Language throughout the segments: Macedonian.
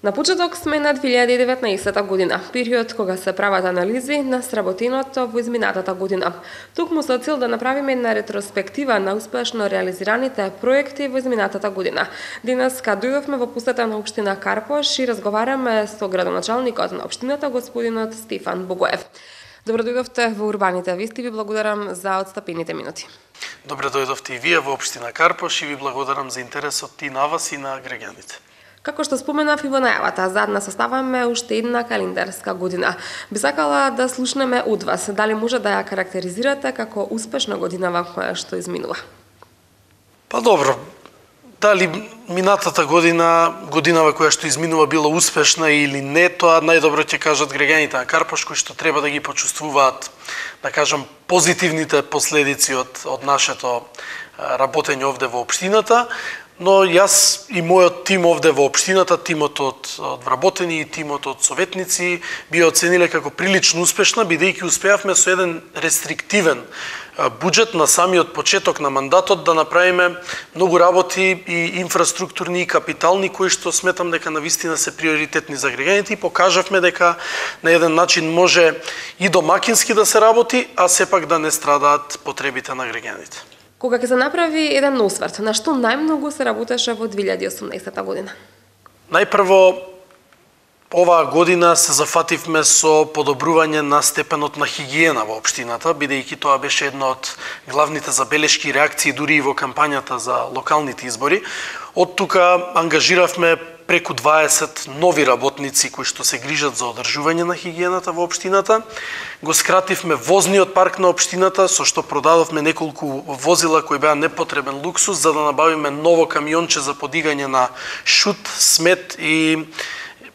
На почеток сме на 2019 година, период кога се прават анализи на сработеното во изминатата година. Токму со цел да направиме една ретроспектива на успешно реализираните проекти во изминатата година. Денес дојдовме во посета на општина Карпош и разговараме со градоначалникот на општината, господинот Стефан Богоев. Добро дојдовте во Урбаните вести, ви благодарам за отстапените минути. Добре дојдовте и вие во општина Карпош и ви благодарам за интересот и на вас и на граѓаните. Како што споменав и во најавата, зад нас оставаме уште една календарска година. Би сакала да слушнеме од вас, дали може да ја карактеризирате како успешна годинава која што изминува? Па добро, дали минатата годинава која што изминува била успешна или не, тоа најдобро ќе кажат граѓаните на Карпош, кои што треба да ги почувствуваат, да кажам, позитивните последици од нашето работење овде во општината. Но јас и мојот тим овде во општината, тимот од вработени и тимот од советници, би оцениле како прилично успешна, бидејќи успеавме со еден рестриктивен буџет на самиот почеток на мандатот да направиме многу работи и инфраструктурни и капитални, кои што сметам дека навистина се приоритетни за граѓаните и покажавме дека на еден начин може и домакински да се работи, а сепак да не страдаат потребите на граѓаните. Кога ќе се направи еден осврт, на што најмногу се работеше во 2018 година? Најпрво, оваа година се зафативме со подобрување на степенот на хигиена во општината, бидејќи тоа беше една од главните забелешки и реакции дури и во кампањата за локалните избори. Од тука ангажиравме преку 20 нови работници кои што се грижат за одржување на хигиената во општината. Го скративме возниот парк на општината, со што продадовме неколку возила кои беа непотребен луксус, за да набавиме ново камионче за подигање на шут, смет и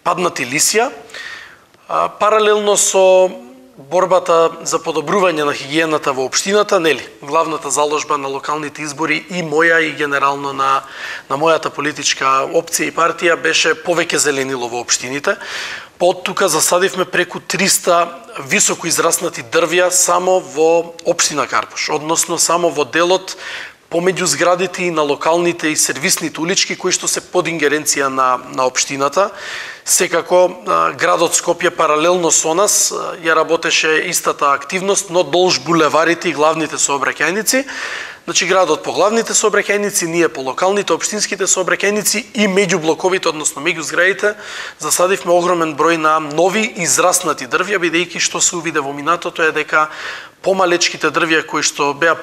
паднати лисја. Паралелно со борбата за подобрување на хигиената во општината, главната заложба на локалните избори и моја и генерално на мојата политичка опција и партија беше повеќе зеленило во општините. Од тука засадивме преку 300 високо израснати дрвја само во општина Карпош, односно само во делот помеѓу зградите и на локалните и сервисните улички кои што се под ингеренција на општината. Секако градот Скопје паралелно со нас ја работеше истата активност, но долж булеварите и главните сообраќајници. Значи градот по главните сообраќајници, ние по локалните општинските сообраќајници и меѓу блоковите, односно меѓу зградите, засадивме огромен број на нови израснати дрвја, бидејќи што се увиде во минатото е дека помалечките дрвја кои што беа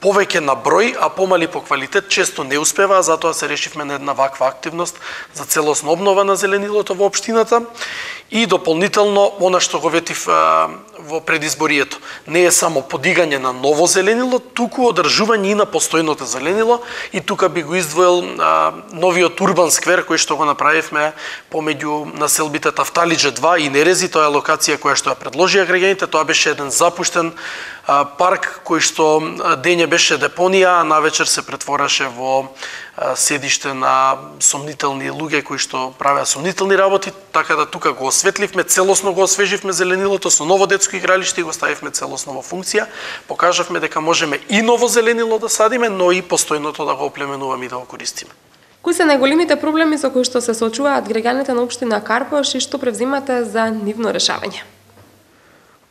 повеќе на број, а помали по квалитет, често не успеваа, затоа се решивме на една ваква активност за целосна обнова на зеленилото во општината. И дополнително, она што го ветив во предизборието, не е само подигање на ново зеленило, туку одржување и на постојното зеленило, и тука би го издвоил новиот урбан сквер кој што го направивме помеѓу населбите Тафталиџе 2 и Нерези. Тоа е локација која што ја предложија граѓаните. Тоа беше еден запуштен парк кој што дење беше депонија, а навечер се претвораше во седиште на сомнителни луѓе кои што правеа сомнителни работи, така да тука го осветливме, целосно го освеживме зеленилото со ново детско игралиште и го ставивме целосно во функција. Покажавме дека можеме и ново зеленило да садиме, но и постојното да го оплеменуваме и да го користиме. Кои се најголемите проблеми со кои што се соочуваат граѓаните на општина Карпош и што превзимате за нивно решавање?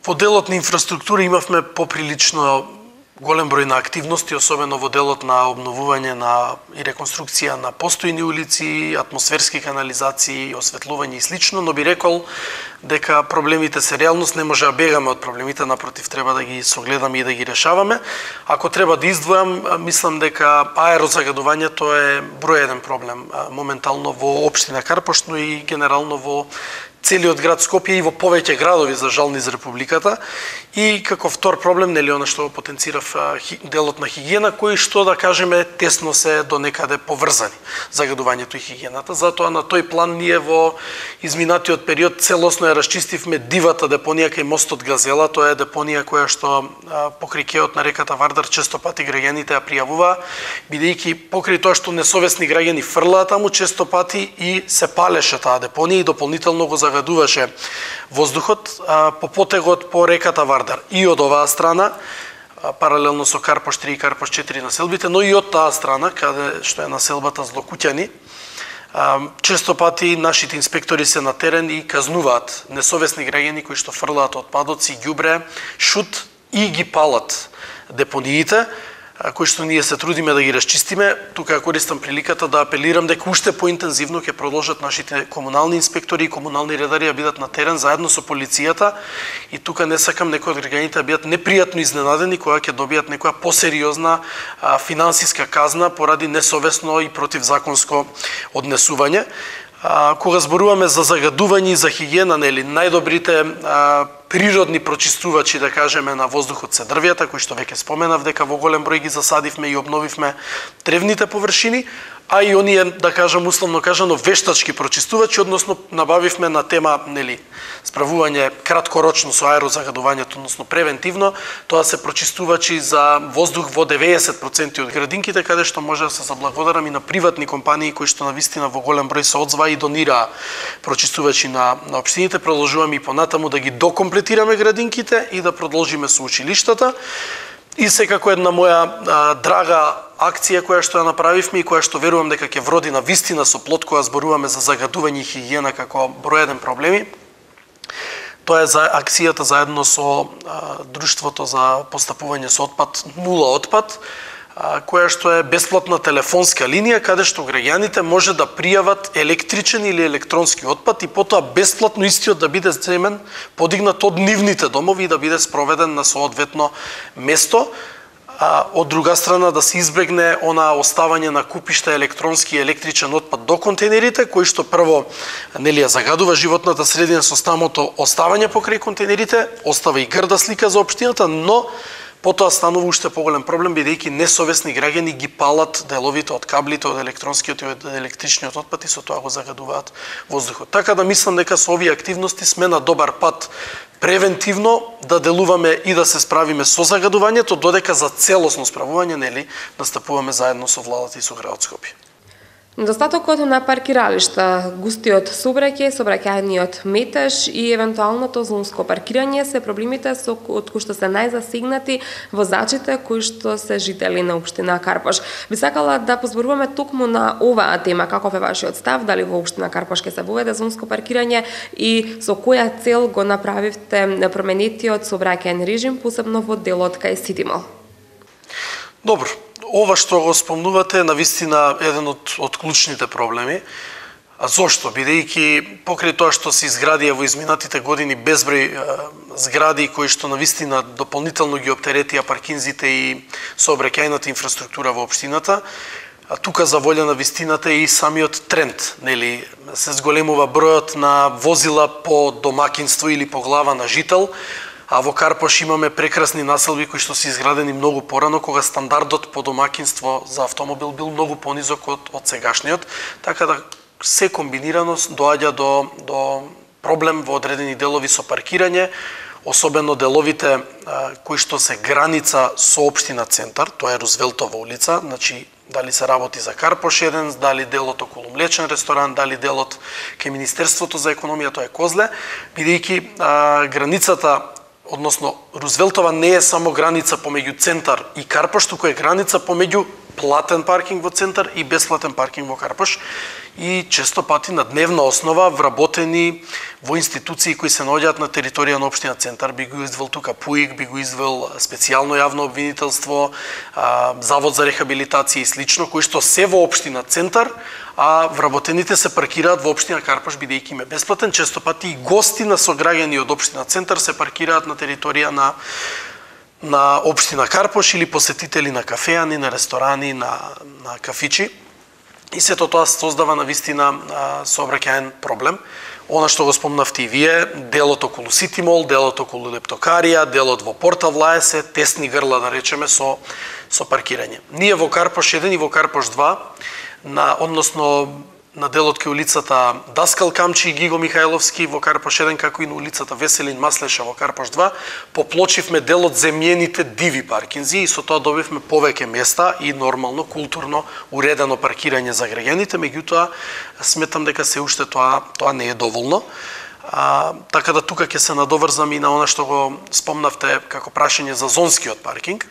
Во делот на инфраструктура имавме поприлично голем број на активности, особено во делот на обновување и реконструкција на постојни улици, атмосферски канализации, осветлување и слично, но би рекол дека проблемите се реалност, не може да бегаме од проблемите, напротив, треба да ги согледаме и да ги решаваме. Ако треба да издвојам, мислам дека аерозагадувањето е број еден проблем моментално во општина Карпош, но и генерално во целиот град Скопје и во повеќе градови за жал низ републиката. И како втор проблем, она што потенцирав делот на хигиена, кои што да кажеме тесно се до некаде поврзани, загадувањето и хигиената. Затоа на тој план ние во изминатиот период целосно ја расчистивме дивата депонија кај мостот Газела. Тоа е депонија која што покрај кеот на реката Вардар често пати граѓаните ја пријавуваа, бидејќи покрај тоа што несовесни граѓани фрлаа таму, често пати и се палеше таа депонија и дополнително го загадуваше воздухот по потегот по реката Вардар и од оваа страна, паралелно со Карпош 3 и Карпош 4 населбите, но и од таа страна, каде што е населбата Злокуќани, Често пати нашите инспектори се на терен и казнуваат несовесни граѓани кои што фрлаат отпадоци, ѓубре, шут и ги палат депониите, кои што ние се трудиме да ги расчистиме. Тука користам приликата да апелирам дека уште поинтензивно ќе продолжат нашите комунални инспектори и комунални редари да бидат на терен заедно со полицијата, и тука не сакам некои од граѓаните да бидат непријатно изненадени кога ќе добијат некоја посериозна финансиска казна поради несовесно и противзаконско однесување. Кога зборуваме за загадување и за хигиена, нели, најдобрите природни прочистувачи, да кажеме, на воздухот се дрвјата, кои што веќе споменав дека во голем број ги засадивме и обновивме тревните површини, а и оние, да кажам, условно кажано, вештачки прочистувачи, односно набавивме на тема, нели, справување краткорочно со аерозагадувањето, односно превентивно. Тоа се прочистувачи за воздух во 90% од градинките, каде што може да се заблагодарам и на приватни компании кои што навистина во голем број се одзваа и донираа прочистувачи на општините. Продолжуваме и понатаму да ги докомплетираме градинките и да продолжиме со училиштата. И секако една моја драга акција која што ја направивме и која што верувам дека ќе вроди на вистина со плод кога зборуваме за загадување и хигиена како број еден проблеми. Тоа е за акцијата заедно со Друштвото за постапување со отпад, нула отпад, која што е бесплатна телефонска линија каде што граѓаните може да пријават електричен или електронски отпад и потоа бесплатно истиот да биде земен, подигнат од нивните домови и да биде спроведен на соодветно место. Од друга страна да се избегне она оставање на купишта електронски и електричен отпад до контейнерите, кои што прво, нели, загадува животната средина со самото оставање покрај контейнерите, остава и грда слика за општината, но потоа станува уште поголем проблем, бидејќи несовесни граѓани ги палат деловите од каблите, од електронскиот и од електричниот отпад и со тоа го загадуваат воздухот. Така да мислам дека со овие активности сме на добар пат превентивно да делуваме и да се справиме со загадувањето, додека за целосно справување, нели, настапуваме заедно со владата и со градот Скопје. Недостатокот на паркиралишта, густиот сообраќај, сообраќајниот метеж и евентуалното зонско паркирање се проблемите од кои што се најзасегнати возачите кои што се жители на општина Карпош. Би сакала да позборуваме токму на оваа тема, каков е вашиот став, дали во општина Карпош ќе се воведе зонско паркирање и со која цел го направивте променетиот сообраќајен режим, посебно во делот кај Сити Мол? Добро. Ова што го спомнувате е навистина еден од клучните проблеми. А зошто? Бидејќи покрај тоа што се изградија во изминатите години безброј згради кои што навистина дополнително ги оптеретија паркинзите и сообраќајната инфраструктура во општината, а тука за волја на вистината е и самиот тренд, нели, се зголемува бројот на возила по домакинство или по глава на жител. А во Карпош имаме прекрасни населби кои што се изградени многу порано, кога стандардот по домакинство за автомобил бил многу понизок од сегашниот, така да се комбинирано доаѓа до проблем во одредени делови со паркирање, особено деловите кои што се граница со општина Центар, тоа е Рузвелтова улица, значи дали се работи за Карпош 1, дали делот околу млечен ресторан, дали делот кај Министерството за економија, тоа е Козле, бидејќи границата, односно Рузвелтова не е само граница помеѓу Центар и Карпош, туку е граница помеѓу платен паркинг во Центар и бесплатен паркинг во Карпош. И често пати на дневна основа вработени во институции кои се наоѓаат на територија на општина Центар, би го издвел тука ПУИК, би го издвел специјално јавно обвинителство, Завод за рехабилитација и слично, кои што се во општина Центар, а вработените се паркираат во општина Карпош, бидејќи им е бесплатен. Често пати и гости на сограѓани од општина Центар се паркираат на територија на општина Карпош или посетители на кафеани, на ресторани, на кафичи. И сето тоа создава на вистина сообраќаен проблем. Она што го спомнавте и вие, делот околу Сити Мол, делот околу Лептокарија, делот во Порта Влае се тесни грла, да речеме, со паркирање. Ние во Карпош 1 и во Карпош 2, односно на делот кај улицата Даскал Камчи и Гиго Михајловски во Карпош 1, како и на улицата Веселин Маслеша во Карпош 2, поплочивме делот земјените диви паркинзи и со тоа добивме повеќе места и нормално, културно уредено паркирање за граѓаните, меѓутоа сметам дека се уште тоа не е доволно. Така да тука ќе се надоврзам и на она што го спомнавте како прашање за зонскиот паркинг.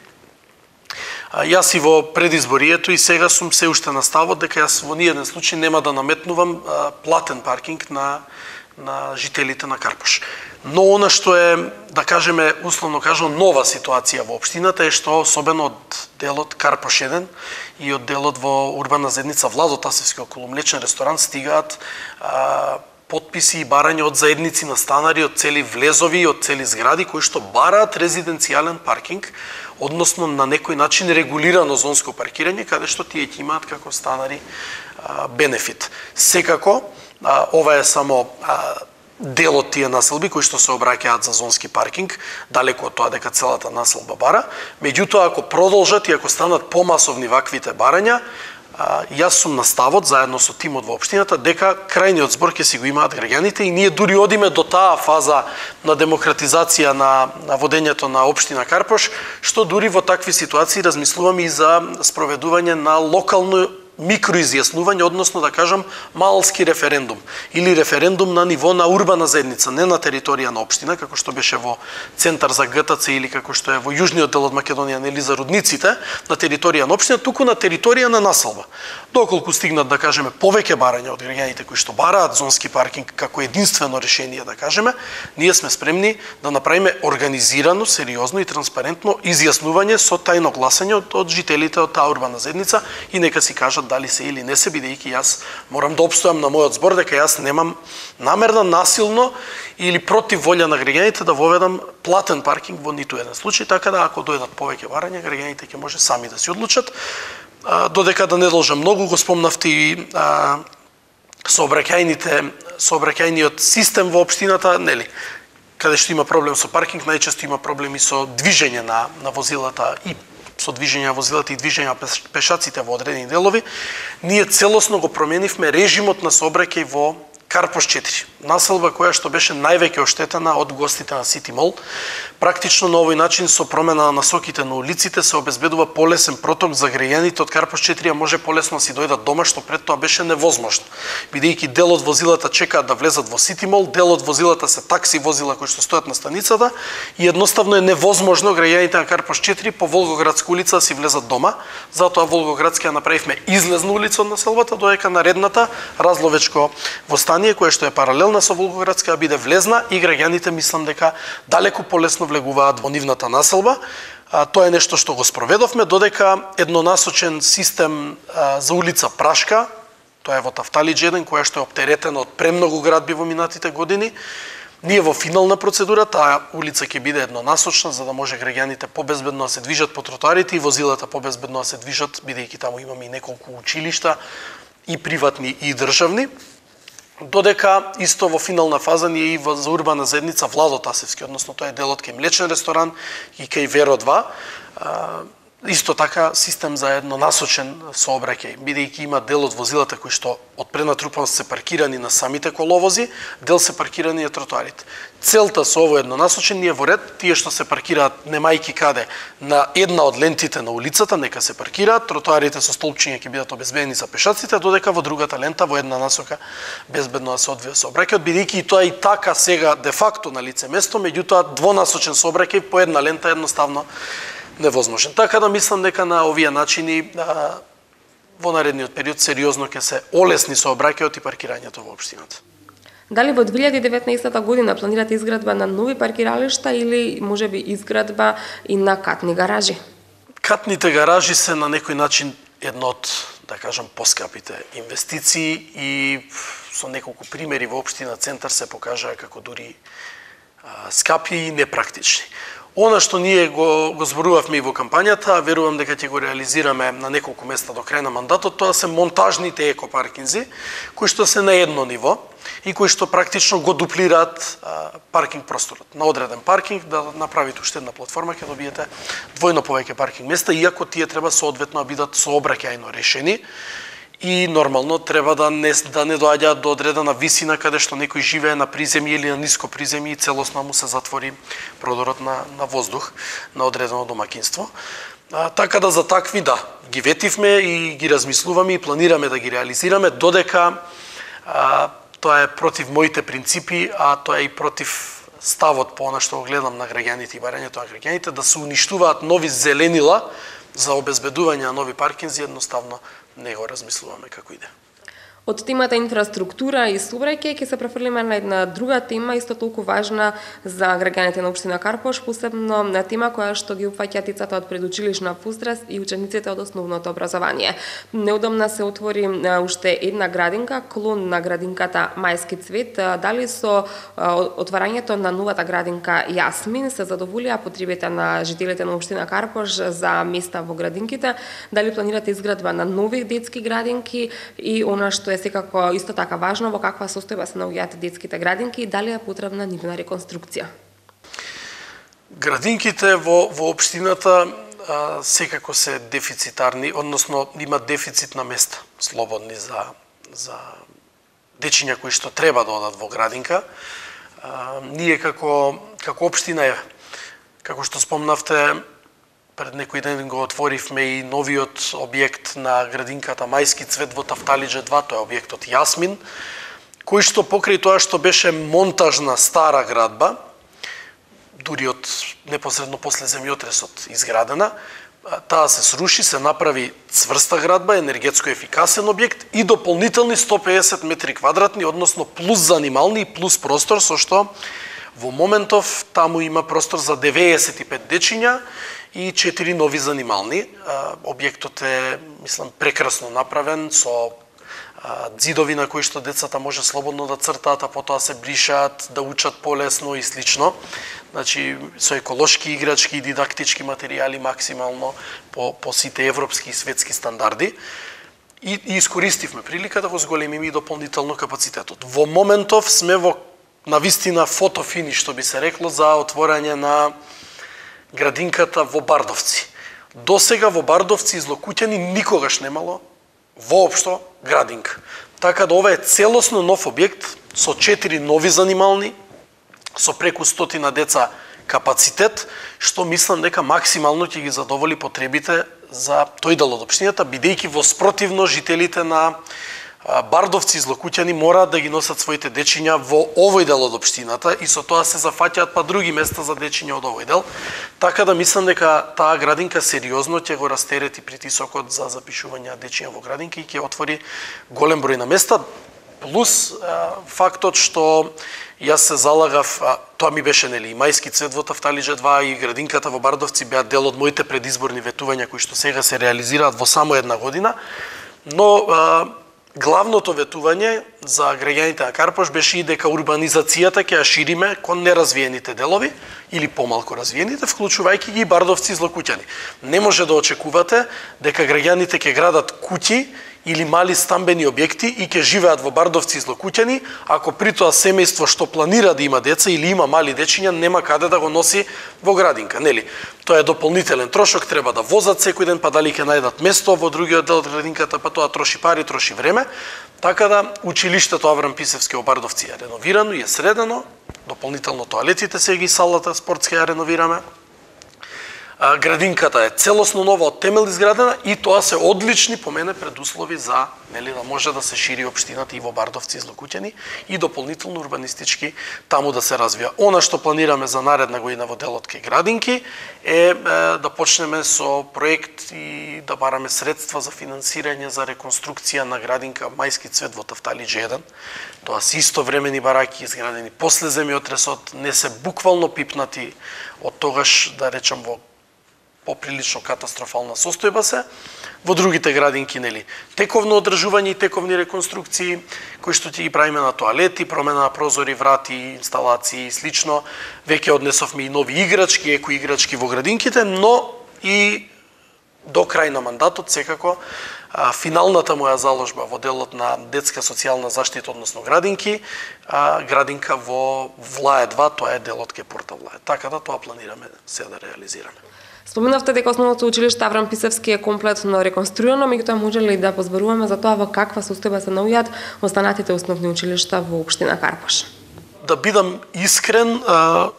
Јас и во предизборието и сега сум се уште на ставот дека јас во ниеден случај нема да наметнувам платен паркинг на жителите на Карпош. Но она што е, да кажеме, условно кажано, нова ситуација во општината е што особено од делот Карпош 1 и од делот во урбана заедница Владо Тасевски околу млечен ресторан стигаат потписи и барања од заедници на станари, од цели влезови, од цели згради кои што бараат резиденцијален паркинг, односно на некој начин регулирано зонско паркирање, каде што тие ќе имаат како станари бенефит. Секако, ова е само дел од тие населби кои што се обраќаат за зонски паркинг, далеку од тоа дека целата населба бара. Меѓутоа, ако продолжат и ако станат помасовни ваквите барања, јас сум на ставот, заедно со тимот во општината, дека крајниот збор ќе си го имаат граѓаните и ние дури одиме до таа фаза на демократизација на водењето на општина Карпош, што дури во такви ситуации размислуваме и за спроведување на локално микроизјаснување, односно да кажам малски референдум или референдум на ниво на урбана заедница, не на територија на општина, како што беше во Центар за ГТЦ или како што е во јужниот дел од Македонија, нели за рудниците, на територија на општина, туку на територија на населба. Доколку стигнат, да кажеме, повеќе барања од граѓаните кои што бараат зонски паркинг како единствено решение, да кажеме, ние сме спремни да направиме организирано, сериозно и транспарентно изјаснување со тајно гласање од жителите од таа урбана заедница и нека си кажат дали се или не се, бидејќи јас морам да опстојам на мојот збор дека јас немам намерна насилно или против волја на граѓаните да воведам платен паркинг во ниту еден случај, така да ако дојдат повеќе барања, граѓаните ќе може сами да се одлучат. Додека да не должам многу, го спомнавте и сообраќајниот систем во општината, нели, каде што има проблем со паркинг, најчесто има проблеми со движење на возилата и со движење на возилата и движење на пешаците во одредени делови. Ние целосно го променивме режимот на сообраќај во Карпош 4, населба која што беше највеќе оштетена од гостите на Сити Мол. Практично на овој начин со промена на насоките на улиците се обезбедува полесен проток за граѓаните од Карпош 4, а може полесно да си дојдат дома, што пред тоа беше невозможно. Бидејќи дел од возилата чекаат да влезат во Сити Мол, дел од возилата се такси возила кои што стојат на станицата и едноставно е невозможно граѓаните на Карпош 4 по Волгоградска улица да си влезат дома. Затоа Волгоградска ја направивме излезна улица од населбата, додека наредната Разловечко востание, кое што е паралелна со Волгоградска, биде влезна и граѓаните мислам дека далеку полесно влегуваат во нивната населба. Тоа е нешто што го спроведовме, додека еднонасочен систем за улица Прашка, тоа е во Тафталиџ 1, која што е оптеретена од премногу градби во минатите години. Ние во финална процедура, таа улица ќе биде еднонасочна, за да може граѓаните побезбедно да се движат по тротоарите и возилата побезбедно да се движат, бидејќи таму имаме и неколку училишта, и приватни и државни. Додека исто во финална фаза ние и за урбана заедница Владо Тасевски, односно тоа е делот кај млечен ресторан и кај Веро 2, исто така систем за еднонасочен сообраќај, бидејќи има дел од возилата кои што од пренатрупаност се паркирани на самите коловози, дел се паркирани на тротоарите. Целта со овој еднонасочен ние во ред, тие што се паркираат немајки каде на една од лентите на улицата, нека се паркираат, тротоарите со столпчиња ќе бидат обезбедени за пешаците, додека во другата лента во една насока безбедно да се одвија сообраќајот, бидејќи и тоа и така сега де факто на лице место, меѓутоа двонасочен сообраќај по една лента едноставно невозможен. Така да мислам дека на овие начини во наредниот период сериозно ќе се олесни сообраќајот и паркирањето во општината. Дали во 2019 година планирате изградба на нови паркиралишта или можеби изградба и на катни гаражи? Катните гаражи се на некој начин едно од, да кажам, поскапите инвестиции и со неколку примери во општина Центар се покажаа како дури скапи и непрактични. Она што ние го зборувавме и во кампањата, верувам дека ќе го реализираме на неколку места до крај на мандатот, тоа се монтажните екопаркинзи, кои што се на едно ниво и кои што практично го дуплираат паркинг просторот. На одреден паркинг да направите уште една платформа, ќе добиете двојно повеќе паркинг места, иако тие треба соодветно да бидат сообраќајно решени. И нормално треба да не доаѓаат до одредена висина каде што некој живее на приземје или на ниско приземје и целосно му се затвори продорот на воздух на одредено домакинство. Така да за такви ги ветивме и ги размислуваме и планираме да ги реализираме, додека тоа е против моите принципи, а тоа е и против ставот по она што го гледам на граѓаните и барањето на граѓаните, да се уништуваат нови зеленила за обезбедување на нови паркинзи едноставно не го размислуваме како иде. Од темата инфраструктура и сообраќај ќе се префрлиме на една друга тема, исто толку важна за граѓаните на општина Карпош, посебно на тема која што ги опфаќа децата од предучилишна возраст и учениците од основното образование. Неодамна се отвори уште една градинка, клон на градинката Мајски цвет. Дали со отварањето на новата градинка Јасмин се задоволија потребите на жителите на општина Карпош за места во градинките? Дали планирате изградба на нови детски градинки и она што е секако исто така важно, во каква состојба се наоѓаат детските градинки и дали е потребна нивна реконструкција? Градинките во општината секако се дефицитарни, односно имат дефицит на места слободни за дечиња кои што треба да одат во градинка. Ние како општина, како што спомнавте, пред некој ден го отворивме и новиот објект на градинката Мајски цвет во Тафталиџе 2, тоа е објектот Јасмин, кој што покрај тоа што беше монтажна стара градба, дури од непосредно после земјотресот изградена, таа се сруши, се направи цврста градба, енергетско ефикасен објект и дополнителни 150 метри квадратни, односно плюс занимални и плюс простор, со што во моментов таму има простор за 95 дечиња и 4 нови занимални. Објектот е, мислам, прекрасно направен, со ѕидови на кои што децата може слободно да цртаат, а потоа се бришаат, да учат полесно и слично. Значи, со еколошки играчки и дидактички материјали максимално по сите европски и светски стандарди. И искористивме прилика да го зголемиме и дополнително капацитетот. Во моментов сме на вистина фотофини, што би се рекло, за отворање на градинката во Бардовци. До сега во Бардовци и Злокуќани никогаш немало воопшто градинка. Така да ова е целосно нов објект со 4 нови занимални, со преку 100 деца капацитет, што мислам дека максимално ќе ги задоволи потребите за тој дел од општината, бидејќи во спротивно жителите на Бардовци и Злокуќани мораат да ги носат своите дечиња во овој дел од општината и со тоа се зафаќаат па други места за дечиња од овој дел. Така да мислам дека таа градинка сериозно ќе го растерети притисокот за запишување на дечиња во градинки и ќе отвори голем број на места. Плюс фактот што јас се залагав, тоа ми беше и Мајски цвет во Тафталиџе 2 и градинката во Бардовци беа дел од моите предизборни ветувања кои што сега се реализираат во само една година, но главното ветување за граѓаните на Карпош беше и дека урбанизацијата ќе ја шириме кон неразвиените делови или помалку развиените, вклучувајќи ги и Бардовци и Злокуќани. Не може да очекувате дека граѓаните ќе градат куќи или мали стамбени објекти и ќе живеат во Бардовци и Злокуќани, ако при тоа семејство што планира да има деца или има мали дечиња нема каде да го носи во градинка, нели? Тоа е дополнителен трошок, треба да возат секој ден, па дали ќе најдат место во другиот дел од градинката, па тоа троши пари, троши време. Така да училиштето Аврам Писевски во Бардовци е реновирано и е средено, дополнително тоалетите сега и салата спортска ја реновираме. Градинката е целосно нова, од темел изградена и тоа се одлични по мене предуслови за да може да се шири општината и во Бардовци и Злокуќани и дополнително урбанистички таму да се развија. Она што планираме за наредна година во делот кај градинки е да почнеме со проект и да бараме средства за финансирање за реконструкција на градинка Мајски цвет во Тафталиџе 1. Тоа се истовремени бараки изградени после земјотресот, не се буквално пипнати од тогаш, да речам, во поприлично катастрофална состојба се. Во другите градинки, тековно одржување и тековни реконструкции, кои што ќе ги правиме на тоалети, промена на прозори, врати, инсталации и слично. Веќе однесовме и нови играчки, еко играчки во градинките, но и до крај на мандатот, секако, финалната моја заложба во делот на детска социјална заштита, односно градинки, градинка во Влае 2, тоа е делот кај Порта Влае. Така да тоа планираме се да реализираме. Споменавте дека основното училиште Аврам Писевски е комплетно реконструирано, меѓутоа може ли да позборуваме за тоа во каква состојба се наоѓаат останатите основни училишта во општина Карпош? Да бидам искрен,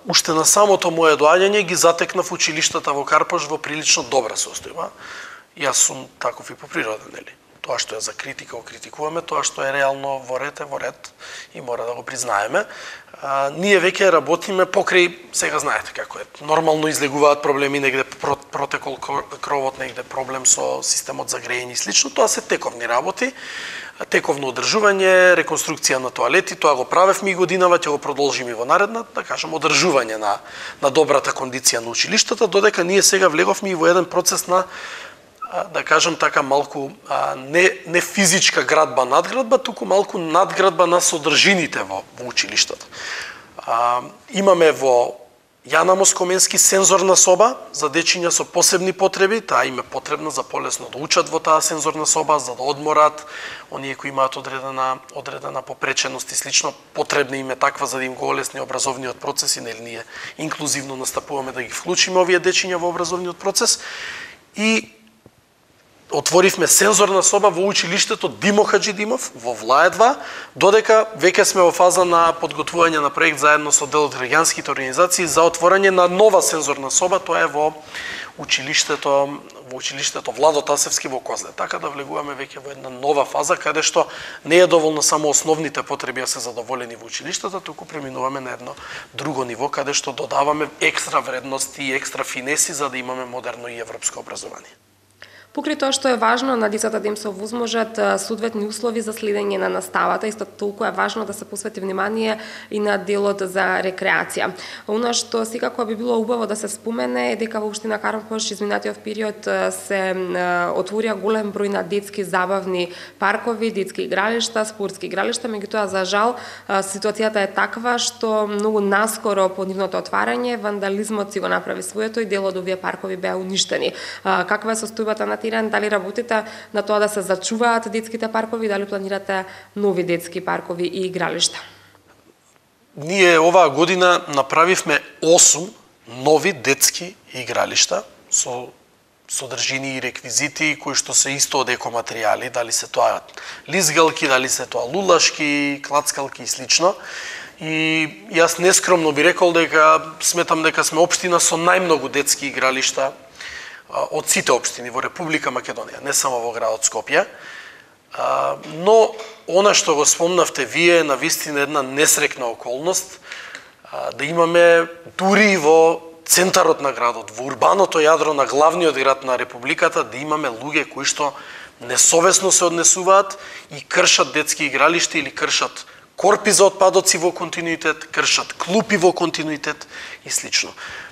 уште на самото мое доаѓање ги затекнав училиштата во Карпош во прилично добра состојба. Јас сум таков и по природа, нели? Тоа што е за критика, го критикуваме, тоа што е реално во ред е во ред и мора да го признаеме. Ние веќе работиме покрај, сега знаете како е, нормално излегуваат проблеми, негде протекол кровот, негде проблем со системот за грејење и слично, тоа се тековни работи, тековно одржување, реконструкција на тоалети, тоа го правевме и годинава, ќе го продолжиме и во наредна, да кажем, одржување на добрата кондиција на училиштата, додека ние сега влеговме и во еден процес на, да кажем така, малку не физичка градба, надградба, туку малку надградба на содржините во училиштата. Имаме во Јана Москоменски сензорна соба за дечиња со посебни потреби, таа им е потребна за полесно да учат во таа сензорна соба, за да одморат, оние кои имаат одредена попреченост и слично, потребна им е таква за да им го олесни образовниот процес и нели ние инклузивно настапуваме да ги вклучиме овие дечиња во образовниот процес. И отворивме сензорна соба во училиштето Димо Хаджидимов во Влае 2, додека веќе сме во фаза на подготвување на проект заедно со дел од граѓанските организации за отворање на нова сензорна соба, тоа е во училиштето Владо Тасевски во Козле. Така да влегуваме веќе во една нова фаза каде што не е доволно само основните потреби да се задоволени во училиштата, туку преминуваме на едно друго ниво каде што додаваме екстра вредности и екстра финеси за да имаме модерно и европско образование. Покрај тоа што е важно на децата да им се овозможат соодветни услови за следење на наставата, исто толку е важно да се посвети внимание и на делот за рекреација. Она што секако би било убаво да се спомене е дека во општина Карпош изминатиот период се отворија голем број на детски забавни паркови, детски игралишта, спортски игралишта, меѓутоа за жал ситуацијата е таква што многу наскоро по нивното отварање вандализмот си го направи своето и дел од овие паркови беа уништени. Каква е состојбата на терен, дали работите на тоа да се зачуваат детските паркови, дали планирате нови детски паркови и игралишта? Ние оваа година направивме 8 нови детски игралишта со содржини и реквизити кои што се исто од екоматеријали, дали се тоа лизгалки, дали се тоа лулашки, клацкалки и слично. И јас нескромно би рекол дека сметам дека сме општина со најмногу детски игралишта од сите општини во Република Македонија, не само во градот Скопје. Но она што го спомнавте вие е навистина една несрекна околност да имаме дури во центарот на градот, во урбаното јадро на главниот град на Републиката, да имаме луѓе кои што несовесно се однесуваат и кршат детски игралишта или кршат корпи за отпадоци во континуитет, кршат клупи во континуитет и слично.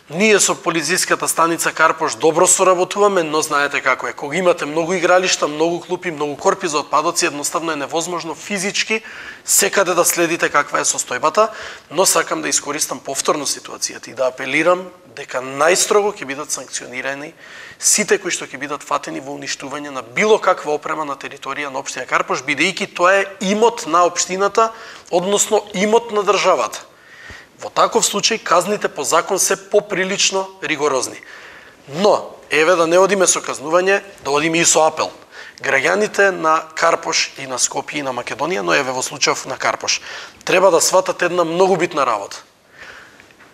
Ние со полициската станица Карпош добро соработуваме, но знаете како е. Кога имате многу игралишта, многу клупи, многу корпи за отпадоци, едноставно е невозможно физички секаде да следите каква е состојбата, но сакам да искористам повторно ситуацијата и да апелирам дека најстрого ќе бидат санкционирани сите кои што ќе бидат фатени во уништување на било каква опрема на територија на општина Карпош, бидејќи тоа е имот на општината, односно имот на државата. Во таков случај казните по закон се поприлично ригорозни. Но, еве да не одиме со казнување, да одиме и со апел. Граѓаните на Карпош и на Скопје и на Македонија, но еве во случајов на Карпош, треба да сватат една многу битна работа.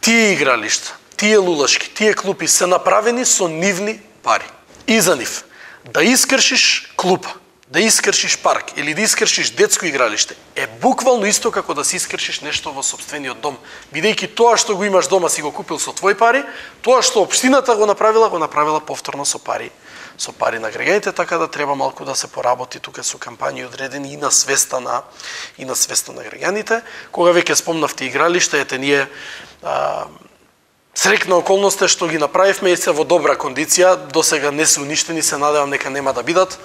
Тие игралишта, тие лулашки, тие клупи се направени со нивни пари. И за нив, да искршиш клупа, да искршиш парк или да искршиш детско игралиште е буквално исто како да си искршиш нешто во сопствениот дом. Бидејќи тоа што го имаш дома си го купил со твои пари, тоа што општината го направила повторно со пари на граѓаните, така да треба малку да се поработи тука со кампањи одредени и на свеста на граѓаните. Кога веќе спомнавте игралишта, ете ние срекна околност е што ги направивме и се во добра кондиција, досега не се уништени, се надевам дека нема да бидат.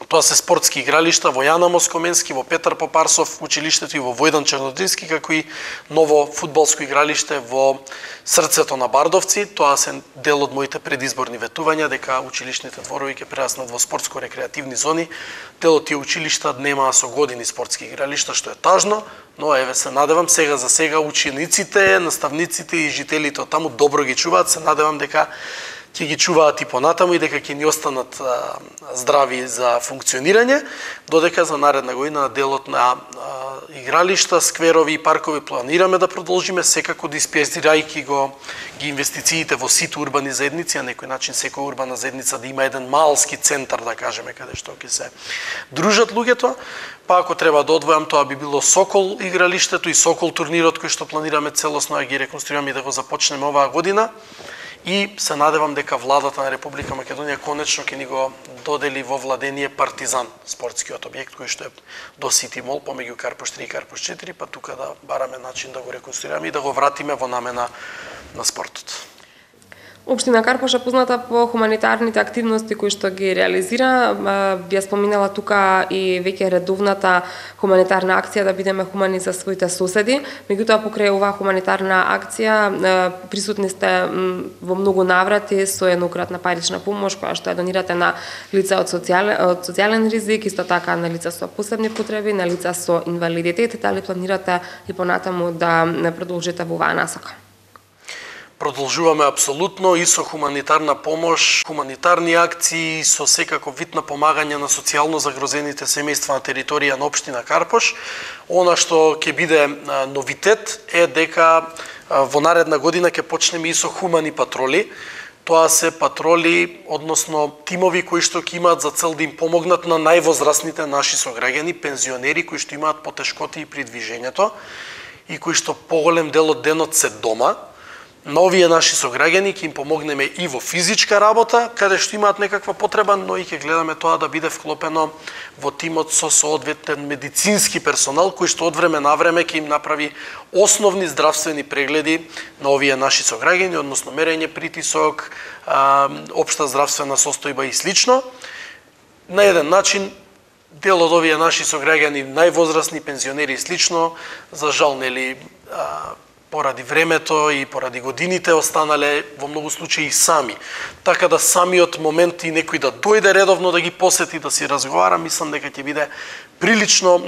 Тоа се спортски игралишта во Јана Москоменски, во Петар Попарсов училиштето и во Војдан Чернодински, како и ново фудбалско игралиште во срцето на Бардовци. Тоа се дел од моите предизборни ветувања дека училишните дворови ќе прераснат во спортско-рекреативни зони. Дел од тие училишта немаа со години спортски игралишта, што е тажно, но еве се надевам сега учениците, наставниците и жителите од таму добро ги чуваат, се надевам дека ќе ги чуваат и понатаму и дека ќе ни останат здрави за функционирање, додека за наредна година делот на игралишта, скверови и паркови планираме да продолжиме, секако диспезирајќи ги инвестициите во сите урбани заедници, на некој начин секоја урбана заедница да има еден малски центар, да кажеме, каде што ќе се дружат луѓето. Па ако треба да одвојам, тоа би било Сокол игралиштето и Сокол турнирот кој што планираме целосно да ги реконструираме и да го започнеме оваа година. И се надевам дека владата на Република Македонија конечно ќе ни го додели во владение Партизан, спортскиот објект кој што е до Сити Мол, помеѓу Карпош 3 и Карпош 4, па тука да бараме начин да го реконструираме и да го вратиме во намена на спортот. Општина Карпош е позната по хуманитарните активности кои што ги реализира. Би ја споминала тука и веќе редовната хуманитарна акција да бидеме хумани за своите соседи. Меѓутоа, покрај оваа хуманитарна акција присутни сте во многу наврати со еднократна парична помош која што ја донирате на лица од социјален ризик, исто така на лица со посебни потреби, на лица со инвалидитет. Дали планирате и понатаму да продолжите во оваа насока? Продолжуваме апсолутно и со хуманитарна помош, хуманитарни акции, со секако вид на помагање на социјално загрозените семејства на територија на општина Карпош. Она што ќе биде новитет е дека во наредна година ќе почнеме и со хумани патроли. Тоа се патроли, односно тимови кои што ќе имаат за цел да им помогнат на највозрастните наши сограѓани, пензионери кои што имаат потешкоти при движењето и кои што поголем дел од денот се дома. На овие наши сограѓани ќе им помогнеме и во физичка работа, каде што имаат некаква потреба, но и ќе гледаме тоа да биде вклопено во тимот со соодветен медицински персонал, кој што од време на време ќе им направи основни здравствени прегледи на овие наши сограѓани, односно мерење притисок, општа здравствена состојба и слично. На еден начин, дел од овие наши сограѓани, највозрастни, пензионери и слично, за жал, нели, поради времето и поради годините останале во многу случаи сами. Така да самиот момент и некој да дојде редовно да ги посети, да си разговара, мислам дека ќе биде прилично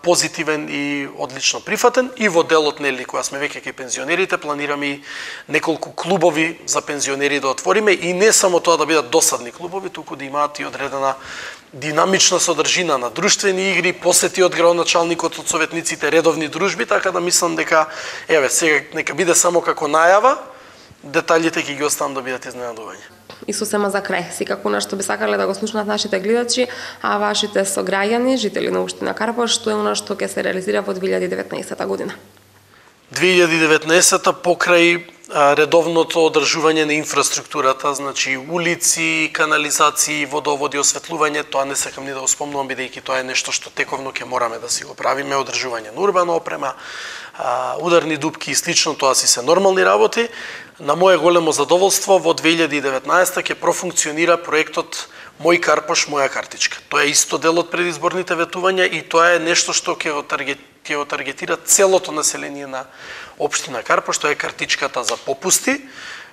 позитивен и одлично прифатен. И во делот, нели, кога сме веќе кај пензионерите, планираме и неколку клубови за пензионери да отвориме и не само тоа да бидат досадни клубови, туку да имаат и одредена динамична содржина на друштвени игри, посети од градоначалникот, од советниците, редовни дружби, така да мислам дека сега нека биде само како најава, деталите ќе ги оставам да бидат изненадување. И сосема за крај, секако на што би сакале да го слушнат нашите гледачи, а вашите сограѓани, жители на општина Карпош, што е она што ќе се реализира во 2019 година? 2019 покрај редовното одржување на инфраструктурата, значи улици, канализации, водоводи, осветлување, тоа не сакам ни да го спомнувам, бидејќи тоа е нешто што тековно ќе мораме да си го правиме, одржување на урбана опрема, ударни дупки и слично, тоа си се нормални работи. На мое големо задоволство, во 2019 ќе профункционира проектот Мој Карпош, моја картичка. Тоа е исто дел од предизборните ветувања и тоа е нешто што ќе го таргетира целото население на општина Карпош, тоа е картичката за попусти,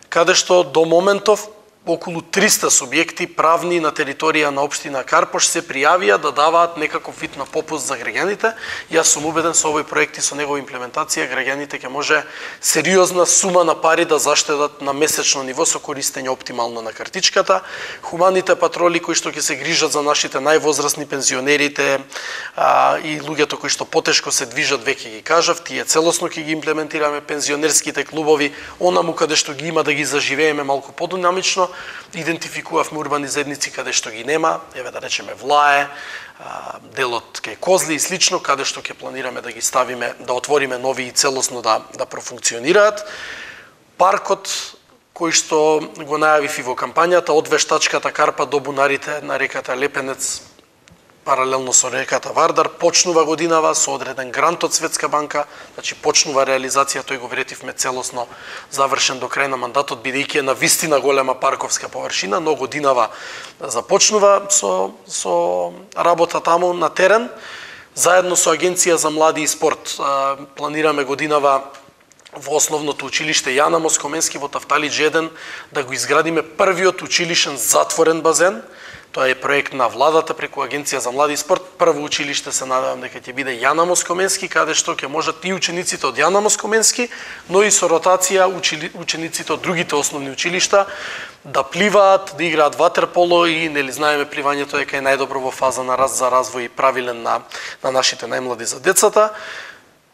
каде што до моментов околу 300 субјекти правни на територија на општина Карпош се пријавија да даваат некаков вид на попуст за граѓаните. Јас сум убеден со овој проект и со негова имплементација граѓаните ќе може сериозна сума на пари да заштедат на месечно ниво со користење оптимално на картичката. Хуманите патроли кои што ќе се грижат за нашите највозрастни, пензионерите и луѓето кои што потешко се движат, веќе ги кажав, тие целосно ќе ги имплементираме. Пензионерските клубови, онаму каде што ги има да ги заживееме малку подинамично. Идентификувавме урбани заедници каде што ги нема, еве да речеме Влае, делот кај Козли и слично, каде што ќе планираме да ги ставиме, да отвориме нови и целосно да профункционираат. Паркот кој што го најавив и во кампањата, од вештачката Карпа до бунарите на реката Лепенец, паралелно со реката Вардар, почнува годинава со одреден грант од Светска банка, значи почнува реализација, тој го вретивме целосно завршен до крај на мандатот, бидејќи е на вистина голема парковска површина, но годинава започнува со работа таму на терен. Заедно со Агенција за млади и спорт планираме годинава во основното училиште Јана Москоменски во Тафталидж 1 да го изградиме првиот училишен затворен базен. Тоа е проект на владата преку Агенција за млади и спорт. Прво училиште се надевам дека ќе биде Јана Москоменски, каде што ќе можат и учениците од Јана Москоменски, но и со ротација учениците од другите основни училишта да пливаат, да играат ватерполо и нели знаеме пливањето дека е најдобро во фаза на за развој и правилен на нашите најмлади за децата.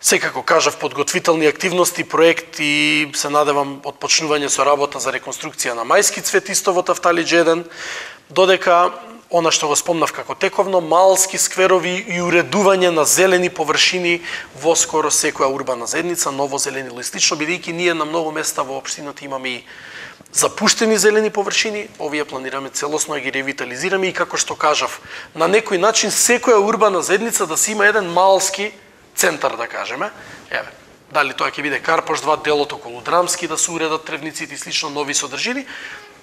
Секако кажав, подготвителни активности, проект и се надевам отпочнување со работа за реконструкција на Мајски цвет исто во Тафталиџ 1, додека она што го спомнав како тековно, малски скверови и уредување на зелени површини во скоро секоја урбана заедница, ново зеленило и слично, бидејќи ние на многу места во општината имаме и запуштени зелени површини, овие планираме целосно да ги ревитализираме и како што кажав, на некој начин секоја урбана заедница да си има еден малски центар, да кажеме. Еве, дали тоа ќе биде Карпош 2, делот околу Драмски да се уредат тревниците и слично нови содржини.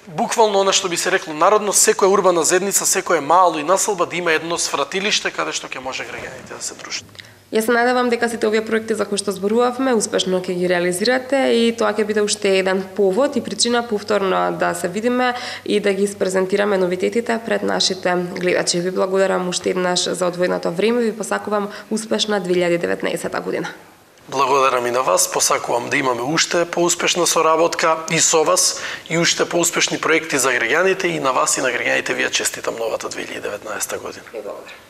Буквално она што би се рекло народно, секоја урбана заедница, секоја мало и населба да има едно свратилиште каде што ќе може граѓаните да се дружат. Јас се надевам дека сите овие проекти за кои што зборувавме успешно ќе ги реализирате и тоа ќе биде уште еден повод и причина повторно да се видиме и да ги испрезентираме новитетите пред нашите гледачи. Ви благодарам уште еднаш за одвоеното време, ви посакувам успешна 2019 година. Благодарам и на вас, посакувам да имаме уште поуспешна соработка и со вас и уште поуспешни проекти за граѓаните и на вас и на граѓаните ви ја честитам новата 2019 година. Благодарам.